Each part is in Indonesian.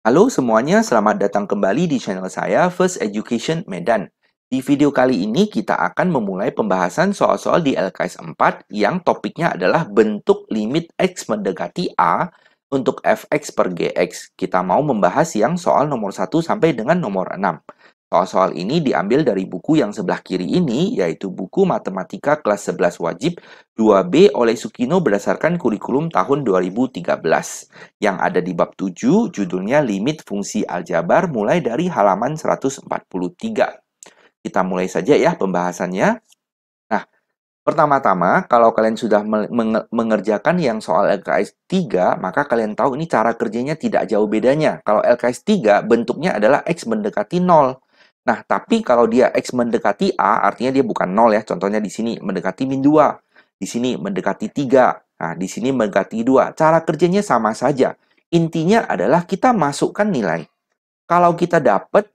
Halo semuanya, selamat datang kembali di channel saya, First Education Medan. Di video kali ini kita akan memulai pembahasan soal-soal di LKS 4 yang topiknya adalah bentuk limit X mendekati A untuk fx per gx. Kita mau membahas yang soal nomor 1 sampai dengan nomor 6. Soal-soal ini diambil dari buku yang sebelah kiri ini, yaitu buku Matematika kelas 11 wajib 2B oleh Sukino berdasarkan kurikulum tahun 2013. Yang ada di bab 7, judulnya Limit Fungsi Aljabar mulai dari halaman 143. Kita mulai saja ya pembahasannya. Nah, pertama-tama, kalau kalian sudah mengerjakan yang soal LKS 3, maka kalian tahu ini cara kerjanya tidak jauh bedanya. Kalau LKS 3, bentuknya adalah X mendekati 0. Nah, tapi kalau dia X mendekati A, artinya dia bukan 0 ya. Contohnya di sini mendekati min 2. Di sini mendekati 3. Nah, di sini mendekati 2. Cara kerjanya sama saja. Intinya adalah kita masukkan nilai. Kalau kita dapat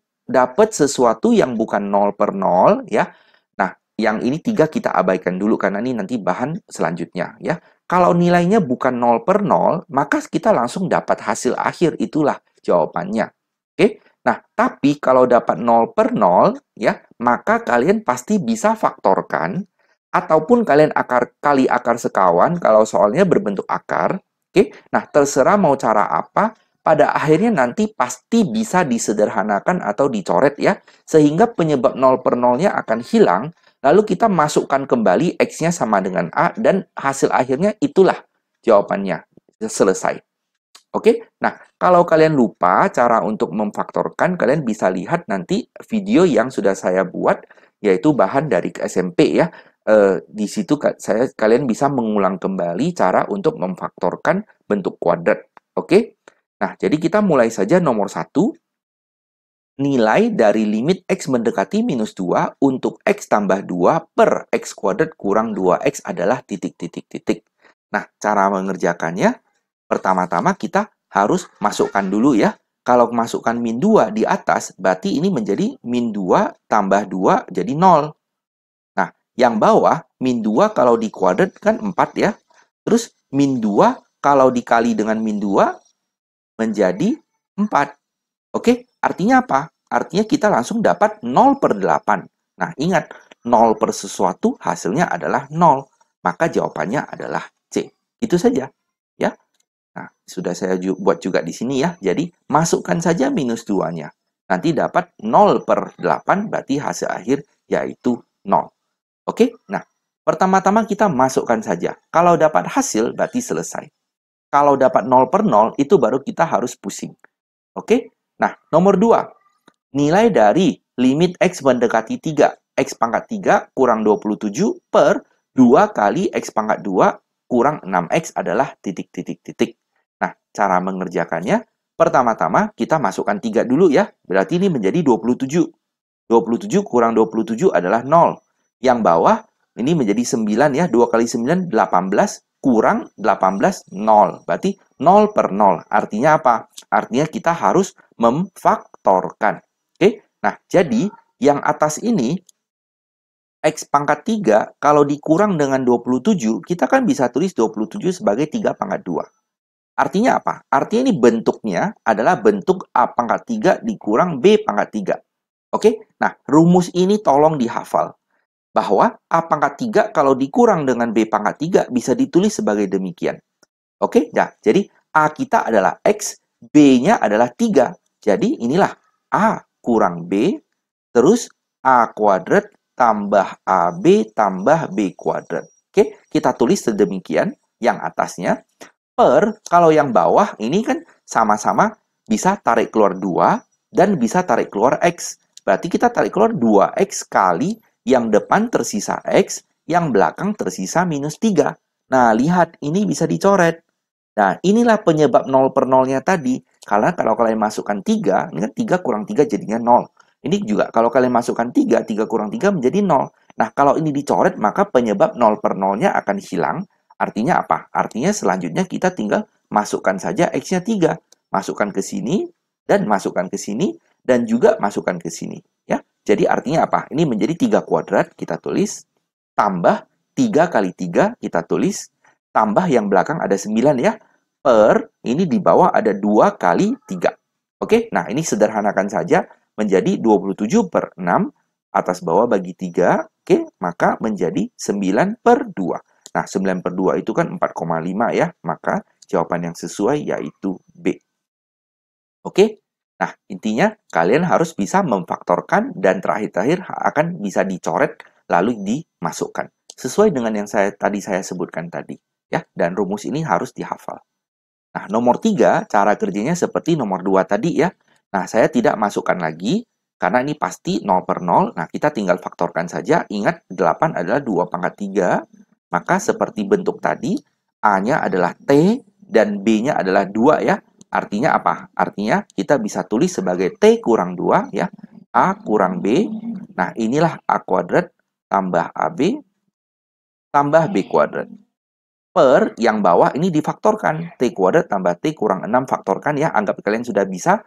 sesuatu yang bukan 0 per 0 ya. Nah, yang ini 3 kita abaikan dulu karena ini nanti bahan selanjutnya ya. Kalau nilainya bukan 0 per 0, maka kita langsung dapat hasil akhir, itulah jawabannya. Oke? Nah, tapi kalau dapat 0 per 0 ya, maka kalian pasti bisa faktorkan ataupun kalian kali akar sekawan kalau soalnya berbentuk akar. Oke? Nah, terserah mau cara apa, pada akhirnya nanti pasti bisa disederhanakan atau dicoret ya, sehingga penyebab 0 per 0-nya akan hilang, lalu kita masukkan kembali X-nya sama dengan A, dan hasil akhirnya itulah jawabannya. Selesai. Oke, nah kalau kalian lupa cara untuk memfaktorkan, kalian bisa lihat nanti video yang sudah saya buat, yaitu bahan dari SMP ya. Di situ kalian bisa mengulang kembali cara untuk memfaktorkan bentuk kuadrat. Oke, nah jadi kita mulai saja nomor 1. Nilai dari limit X mendekati minus 2 untuk X tambah 2 per X kuadrat kurang 2X adalah titik, titik, titik. Nah, cara mengerjakannya, pertama-tama kita harus masukkan dulu ya. Kalau masukkan min 2 di atas, berarti ini menjadi min 2 tambah 2 jadi 0. Nah, yang bawah, min 2 kalau dikuadrat kan 4 ya. Terus min 2 kalau dikali dengan min 2 menjadi 4. Oke, artinya apa? Artinya kita langsung dapat 0 per 8. Nah, ingat, 0 per sesuatu hasilnya adalah 0. Maka jawabannya adalah C. Itu saja. Ya. Nah, sudah saya buat juga di sini ya. Jadi, masukkan saja minus 2-nya. Nanti dapat 0 per 8, berarti hasil akhir yaitu 0. Oke, nah, pertama-tama kita masukkan saja. Kalau dapat hasil, berarti selesai. Kalau dapat 0 per 0, itu baru kita harus pusing. Oke, nah, nomor 2. Nilai dari limit X mendekati 3. X pangkat 3 kurang 27 per 2 kali X pangkat 2 kurang 6X adalah titik, titik, titik. Nah, cara mengerjakannya, pertama-tama kita masukkan 3 dulu ya. Berarti ini menjadi 27. 27 kurang 27 adalah 0. Yang bawah, ini menjadi 9 ya. 2 kali 9, 18 kurang 18, 0. Berarti 0 per 0. Artinya apa? Artinya kita harus memfaktorkan. Oke, nah jadi yang atas ini, X pangkat 3, kalau dikurang dengan 27, kita kan bisa tulis 27 sebagai 3 pangkat 2. Artinya apa? Artinya ini bentuknya adalah bentuk A pangkat 3 dikurang B pangkat 3. Oke, nah rumus ini tolong dihafal. Bahwa A pangkat 3 kalau dikurang dengan B pangkat 3 bisa ditulis sebagai demikian. Oke, nah jadi A kita adalah X, B-nya adalah 3. Jadi inilah A kurang B, terus A kuadrat tambah AB tambah B kuadrat. Oke, kita tulis sedemikian yang atasnya. Per, kalau yang bawah ini kan sama-sama bisa tarik keluar 2 dan bisa tarik keluar X. Berarti kita tarik keluar 2X kali yang depan tersisa X, yang belakang tersisa minus 3. Nah, lihat, ini bisa dicoret. Nah, inilah penyebab 0 per 0-nya tadi. Karena kalau kalian masukkan 3, ini kan 3 kurang 3 jadinya 0. Ini juga kalau kalian masukkan 3, 3 kurang 3 menjadi 0. Nah, kalau ini dicoret, maka penyebab 0 per 0-nya akan hilang. Artinya apa? Artinya selanjutnya kita tinggal masukkan saja X-nya 3. Masukkan ke sini, dan masukkan ke sini, dan juga masukkan ke sini. Ya, jadi artinya apa? Ini menjadi 3 kuadrat, kita tulis. Tambah 3 kali 3, kita tulis. Tambah yang belakang ada 9 ya. Per, ini di bawah ada 2 kali 3. Oke, nah ini sederhanakan saja menjadi 27/6 atas bawah bagi 3. Oke, maka menjadi 9/2. Nah, 9/2 itu kan 4,5 ya, maka jawaban yang sesuai yaitu B. Oke, nah intinya kalian harus bisa memfaktorkan dan terakhir-terakhir akan bisa dicoret lalu dimasukkan. Sesuai dengan yang tadi saya sebutkan tadi. Ya, dan rumus ini harus dihafal. Nah, nomor 3, cara kerjanya seperti nomor 2 tadi ya. Nah, saya tidak masukkan lagi, karena ini pasti 0/0. Nah, kita tinggal faktorkan saja. Ingat, 8 adalah 2/3. Maka seperti bentuk tadi, A-nya adalah T, dan B-nya adalah 2 ya. Artinya apa? Artinya kita bisa tulis sebagai T kurang 2 ya. A kurang B. Nah, inilah A kuadrat tambah AB tambah B kuadrat. Per yang bawah ini difaktorkan. T kuadrat tambah T kurang 6 faktorkan ya. Anggap kalian sudah bisa.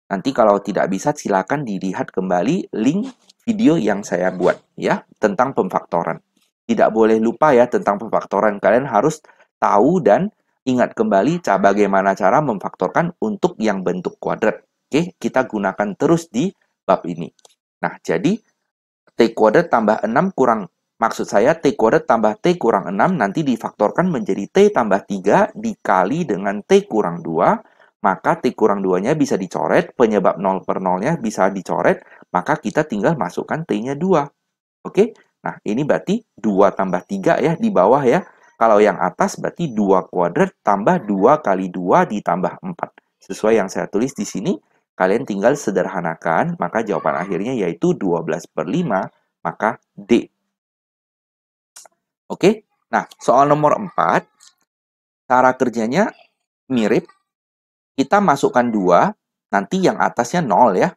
Nanti kalau tidak bisa silakan dilihat kembali link video yang saya buat ya tentang pemfaktoran. Tidak boleh lupa ya tentang pemfaktoran. Kalian harus tahu dan ingat kembali bagaimana cara memfaktorkan untuk yang bentuk kuadrat. Oke, kita gunakan terus di bab ini. Nah, jadi T kuadrat tambah 6 kurang, maksud saya T kuadrat tambah T kurang 6 nanti difaktorkan menjadi T tambah 3 dikali dengan T kurang 2, maka T kurang 2-nya bisa dicoret, penyebab 0/0-nya bisa dicoret, maka kita tinggal masukkan T-nya 2. Oke? Nah, ini berarti 2 tambah 3 ya di bawah ya. Kalau yang atas berarti 2 kuadrat tambah 2 kali 2 ditambah 4. Sesuai yang saya tulis di sini, kalian tinggal sederhanakan, maka jawaban akhirnya yaitu 12/5, maka D. Oke? Nah, soal nomor 4, cara kerjanya mirip. Kita masukkan 2, nanti yang atasnya 0 ya.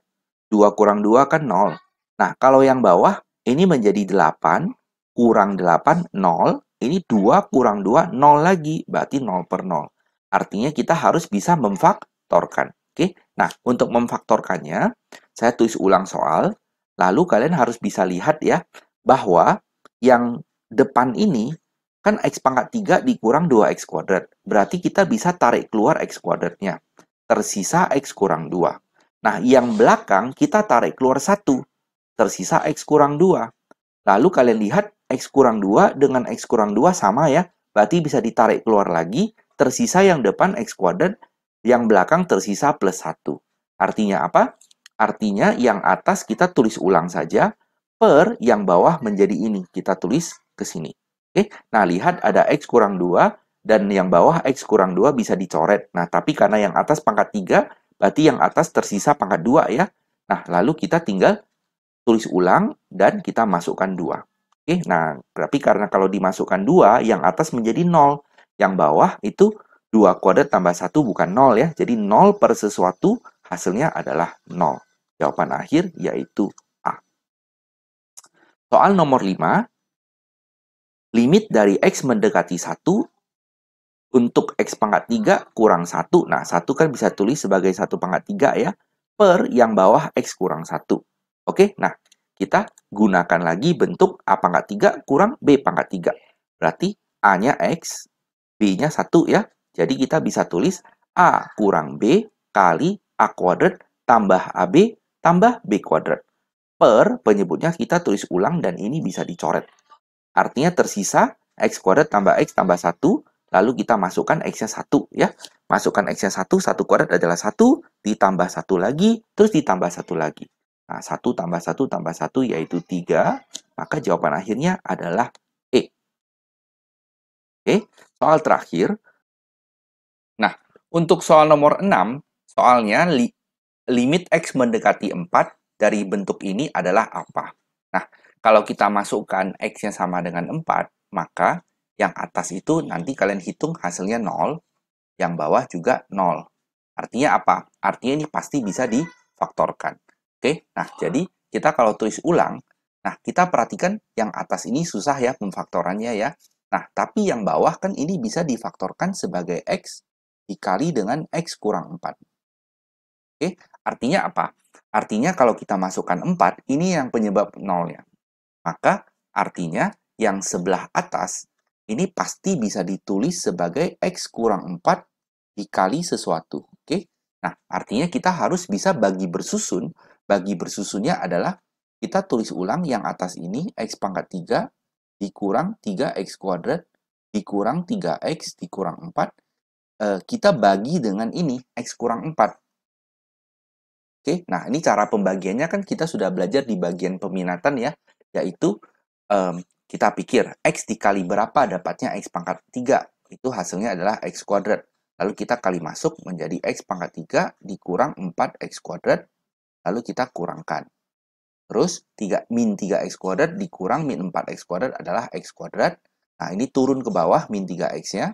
2 kurang 2 kan 0. Nah, kalau yang bawah, ini menjadi 8, kurang 8, 0. Ini 2 kurang 2, 0 lagi. Berarti 0/0. Artinya kita harus bisa memfaktorkan. Oke? Nah, untuk memfaktorkannya, saya tulis ulang soal. Lalu kalian harus bisa lihat ya, bahwa yang depan ini, kan X pangkat 3 dikurang 2X kuadrat. Berarti kita bisa tarik keluar X kuadratnya. Tersisa X kurang 2. Nah, yang belakang kita tarik keluar 1. Tersisa X kurang 2. Lalu kalian lihat X kurang 2 dengan X kurang 2 sama ya. Berarti bisa ditarik keluar lagi. Tersisa yang depan X kuadrat. Yang belakang tersisa plus 1. Artinya apa? Artinya yang atas kita tulis ulang saja. Per yang bawah menjadi ini. Kita tulis ke sini. Oke, nah lihat ada X kurang 2. Dan yang bawah X kurang 2 bisa dicoret. Nah, tapi karena yang atas pangkat 3, berarti yang atas tersisa pangkat 2 ya. Nah, lalu kita tinggal tulis ulang dan kita masukkan 2. Oke, nah tapi karena kalau dimasukkan 2, yang atas menjadi 0. Yang bawah itu 2 kuadrat tambah 1 bukan 0 ya. Jadi 0 per sesuatu hasilnya adalah 0. Jawaban akhir yaitu A. Soal nomor 5. Limit dari X mendekati 1 untuk X pangkat 3 kurang 1. Nah, 1 kan bisa tulis sebagai 1 pangkat 3 ya. Per yang bawah X kurang 1. Oke, nah kita gunakan lagi bentuk A pangkat 3 kurang B pangkat 3. Berarti A-nya X, B-nya 1 ya. Jadi kita bisa tulis A kurang B kali A kuadrat tambah AB tambah B kuadrat. Per penyebutnya kita tulis ulang dan ini bisa dicoret. Artinya tersisa X kuadrat tambah X tambah 1, lalu kita masukkan X-nya 1 ya. Masukkan X-nya 1, 1 kuadrat adalah 1, ditambah 1 lagi, terus ditambah 1 lagi. Nah, 1 tambah 1 tambah 1 yaitu 3, maka jawaban akhirnya adalah E. Oke, soal terakhir. Nah, untuk soal nomor 6, soalnya limit X mendekati 4 dari bentuk ini adalah apa? Nah, kalau kita masukkan X-nya sama dengan 4, maka yang atas itu nanti kalian hitung hasilnya 0, yang bawah juga 0. Artinya apa? Artinya ini pasti bisa difaktorkan. Oke, nah jadi kita kalau tulis ulang, nah kita perhatikan yang atas ini susah ya pemfaktorannya ya. Nah, tapi yang bawah kan ini bisa difaktorkan sebagai X dikali dengan X kurang 4. Oke, artinya apa? Artinya kalau kita masukkan 4, ini yang penyebab 0-nya. Maka artinya yang sebelah atas ini pasti bisa ditulis sebagai X kurang 4 dikali sesuatu. Oke? Nah, artinya kita harus bisa bagi bersusun. Bagi bersusunnya adalah kita tulis ulang yang atas ini, X pangkat 3 dikurang 3X kuadrat dikurang 3X dikurang 4. Kita bagi dengan ini, X kurang 4. Oke, nah ini cara pembagiannya kan kita sudah belajar di bagian peminatan ya, yaitu kita pikir X dikali berapa dapatnya X pangkat 3, itu hasilnya adalah X kuadrat. Lalu kita kali masuk menjadi X pangkat 3 dikurang 4X kuadrat, lalu kita kurangkan. Terus min 3X kuadrat dikurang min 4X kuadrat adalah X kuadrat. Nah ini turun ke bawah min 3X-nya.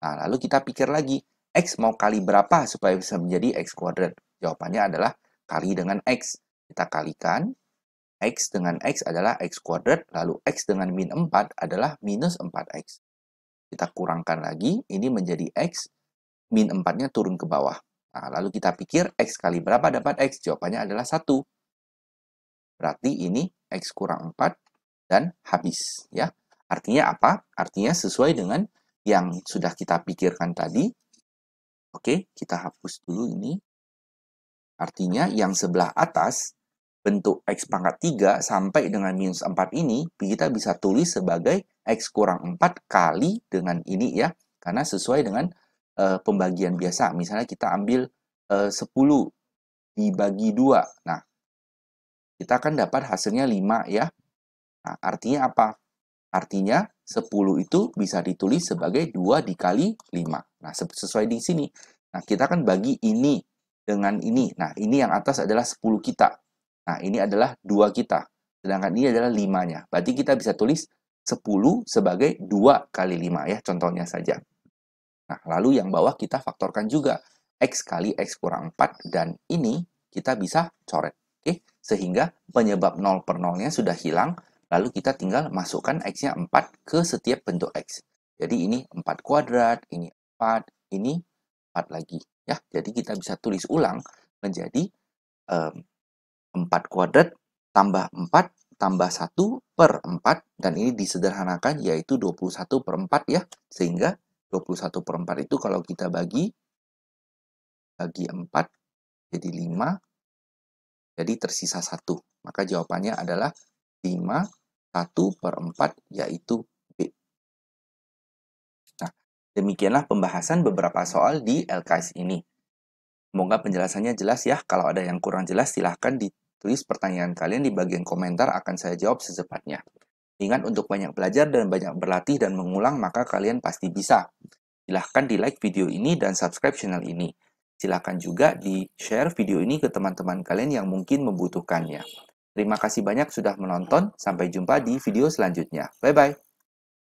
Nah lalu kita pikir lagi, X mau kali berapa supaya bisa menjadi X kuadrat? Jawabannya adalah kali dengan X. Kita kalikan, X dengan X adalah X kuadrat, lalu X dengan min 4 adalah minus 4X. Kita kurangkan lagi, ini menjadi X, min 4-nya turun ke bawah. Nah, lalu kita pikir X kali berapa dapat X? Jawabannya adalah 1. Berarti ini X kurang 4 dan habis. Ya. Artinya apa? Artinya sesuai dengan yang sudah kita pikirkan tadi. Oke, kita hapus dulu ini. Artinya yang sebelah atas, bentuk X pangkat 3 sampai dengan minus 4 ini, kita bisa tulis sebagai X kurang 4 kali dengan ini ya. Karena sesuai dengan pembagian biasa. Misalnya kita ambil 10 dibagi 2. Nah, kita akan dapat hasilnya 5 ya. Nah, artinya apa? Artinya 10 itu bisa ditulis sebagai 2 dikali 5. Nah, sesuai di sini. Nah, kita akan bagi ini dengan ini. Nah, ini yang atas adalah 10 kita. Nah, ini adalah 2 kita. Sedangkan ini adalah 5-nya. Berarti kita bisa tulis 10 sebagai 2 kali 5 ya, contohnya saja. Nah, lalu yang bawah kita faktorkan juga. X kali X kurang 4 dan ini kita bisa coret. Oke? Sehingga penyebab 0 per 0-nya sudah hilang. Lalu kita tinggal masukkan X-nya 4 ke setiap bentuk X. Jadi ini 4 kuadrat, ini 4, ini 4 lagi. Ya, jadi kita bisa tulis ulang menjadi 4 kuadrat tambah 4 tambah 1 per 4. Dan ini disederhanakan yaitu 21 per 4 ya. Sehingga 21 per 4 itu kalau kita bagi 4 jadi 5. Jadi tersisa 1. Maka jawabannya adalah 5, 1 per 4 yaitu B. Nah, demikianlah pembahasan beberapa soal di LKS ini. Semoga penjelasannya jelas ya. Kalau ada yang kurang jelas silahkan ditulis pertanyaan kalian di bagian komentar, akan saya jawab secepatnya. Ingat untuk banyak belajar dan banyak berlatih dan mengulang maka kalian pasti bisa. Silahkan di like video ini dan subscribe channel ini. Silahkan juga di-share video ini ke teman-teman kalian yang mungkin membutuhkannya. Terima kasih banyak sudah menonton. Sampai jumpa di video selanjutnya. Bye-bye.